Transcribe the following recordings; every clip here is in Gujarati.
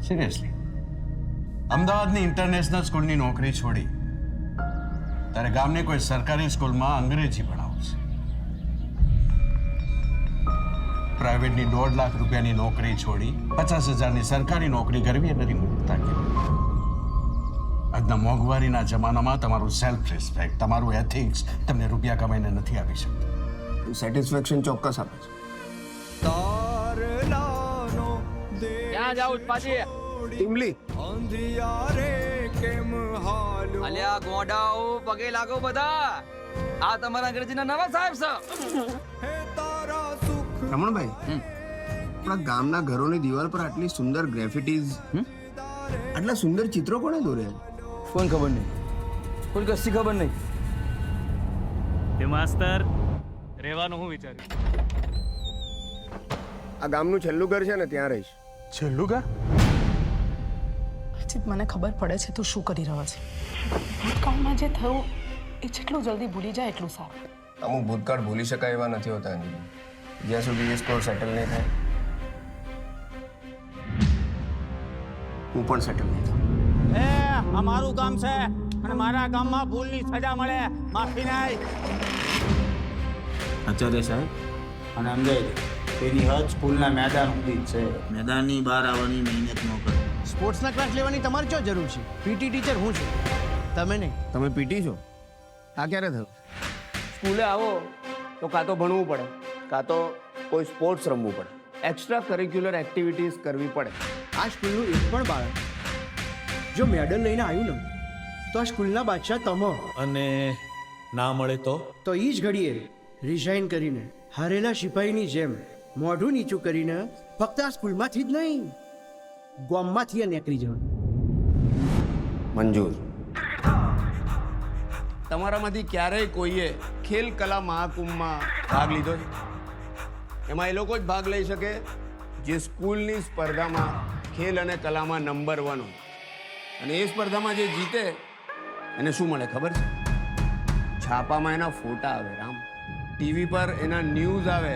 સિરિયસલી અમદાવાદની ઇન્ટરનેશનલ સ્કૂલની નોકરી છોડી તારે ગામની કોઈ સરકારી સ્કૂલમાં અંગ્રેજી ભણાવશે. પ્રાઇવેટની 1.5 લાખ રૂપિયાની નોકરી છોડી 50,000ની સરકારી નોકરી કરવી એ નથી મૂર્ખતા કહેવાય. આજના મોંઘવારીના જમાનામાં તમારું સેલ્ફ રિસ્પેક્ટ, તમારું એથિક્સ તમને રૂપિયા કમાઈને નથી આપી શકતું. સેટિસ્ફેક્શન ચોક્કસ આપે છે. ક્યાં જાઉં પાછી? ટીમલી અલ્યા ગોડાઓ પગે લાગો બધા. આ તમારા અંગ્રેજીના નવા સાહેબ છે. રમણભાઈ, આપણા ગામના ઘરોની દિવાલ પર આટલી સુંદર ગ્રેફિટીઝ, આટલા સુંદર ચિત્રો કોણે દોર્યા? કોણ ખબર નહીં, કોઈ કશી ખબર નહીં. તે માસ્તર રહેવાનું હું વિચાર્યું? આ ગામનું છેલ્લું ઘર છે ને, ત્યાં રહીશ. છેલ્લું ઘર? અર્ચિત, મને ખબર પડે છે તું શું કરી રહ્યો છે. ભૂતકાળમાં જે થયું એ જેટલું જલ્દી ભૂલી જાય એટલું સારું. અમુક ભૂતકાળ ભૂલી શકાય એવા નથી હોતા અંજલિ, જ્યાં સુધી એ સ્કોર સેટલ નહીં થાય. હું પણ સેટલ નહીં થાઉં. એ આ મારું ગામ છે અને મારા ગામમાં ભૂલની સજા મળે, માફી નહીં. આચાર્ય સાહેબ અને અમદાવાદ તેની હદ સ્કૂલના મેદાન સુધી જ છે. મેદાનની બહાર આવવાની મહેનત ન કરે. સ્પોર્ટ્સના ક્લાસ લેવાની તમારે શું જરૂર છે? પીટી ટીચર હું છું, તમે નહીં. તમે પીટી છો? આ ક્યારે થયું? સ્કૂલે આવો તો કાં તો ભણવું પડે, કાં તો કોઈ સ્પોર્ટ્સ રમવું પડે, એક્સ્ટ્રા કરિક્યુલર એક્ટિવિટીઝ કરવી પડે. આ સ્કૂલનું એક પણ બાળક જો મેડલ લઈને આવ્યું ને તો આ સ્કૂલના બાદશાહ તમો. અને ના મળે તો એ જ ઘડીએ રિઝાઇન કરીને હારેલા સિપાહીની જેમ મોઢું નીચું કરીને ફક્ત આ સ્કૂલમાંથી જ નહીં ગામમાંથી નીકળી જવાનું. મંજૂર. તમારામાંથી ક્યારેય કોઈએ ખેલ કલા મહાકુંભમાં ભાગ લીધો છે? એમાં એ લોકો જ ભાગ લઈ શકે જે સ્કૂલની સ્પર્ધામાં ખેલ અને કલામાં નંબર 1 હોય. અને એ સ્પર્ધામાં જે જીતે એને શું મળે ખબર છે? છાપામાં એના ફોટા આવે, રામ, ટીવી પર એના ન્યૂઝ આવે,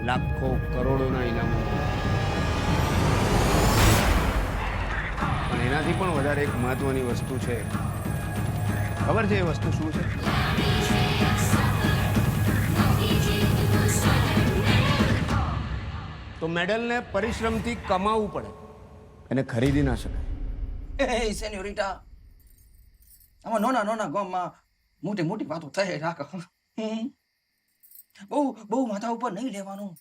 લાખો કરોડોના ઇનામો. પણ એનાથી પણ વધારે એક મહત્વની વસ્તુ છે. ખબર છે એ વસ્તુ શું છે? તો મેડલને પરિશ્રમથી કમાવવું પડે, એને ખરીદી ના શકાય. એ સેન્યોરિટા, આમાં નાના નાના ગામમાં મોટી મોટી વાતો થઈ રાખો. બહુ માથા ઉપર નહીં લેવાનું,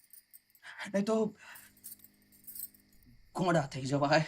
નહીં તો ગોડા થઈ જવાય.